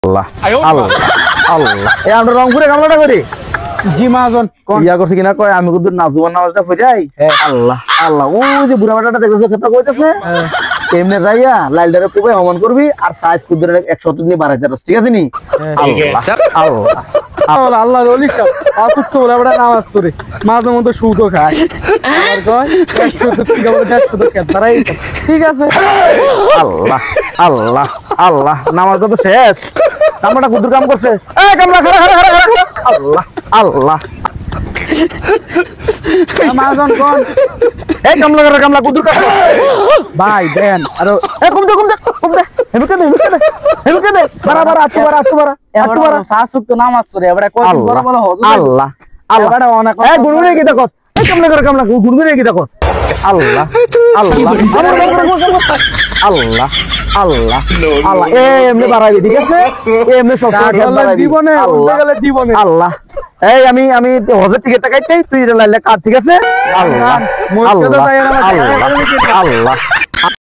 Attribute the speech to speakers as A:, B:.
A: আল্লাহ আল্লাহ আল্লাহ এই আমরা রংপুরে কামলাটা করি
B: জি মহাজন
A: ইয়া করছে কিনা কয় আমি কিন্তু নাজুয়ার নামাজটা পড়াই আল্লাহ আল্লাহ ওই যে বুড়া বেটাটা দেখতেছো কথা কইতেছে এমনি যাইয়া লাইলটারে খুবই হমন করবি আর সাইজ কুদরে 100 দিন বাড়াইতে পারছ ঠিক আছে নি আল্লাহ আল্লাহ
B: আল্লাহ ওলি সব আসুক ওরা বড় নামাজ পড়ে মাঝে মধ্যে সুদও খায় আর কয় 100 টাকা বলে 150 টাকা তারাই ঠিক আছে
A: আল্লাহ আল্লাহ আল্লাহ নামাজ তো শেষ কামলাটা কুদুর কাম করছে এই কামলা খাড়া খাড়া খাড়া খাড়া আল্লাহ আল্লাহ
B: মহাজন কোন
A: এই কামলা কুদুর কাম
B: ভাই দেন আর
A: এ কম দে হেমকে দে বারা আটু বারা
B: আসুক তো নামাজ পড়ে এবারে কই বড় বড় হযু
A: আল্লাহ আল্লাহ
B: এবারে অনেক
A: এই গুরুরে কি দেখছ এই কামলা গুরুরে কি দেখছ আল্লাহ আল্লাহ আল্লাহ আল্লাহ আল্লাহ এমনি বাড়াই ঠিক আছে এমনি সব
B: জীবনে গেলে জীবনে
A: আল্লাহ এই আমি হজের টিকিটটা কাটতেই তুই লাইলে কাট ঠিক আছে আল্লাহ আল্লাহ আল্লাহ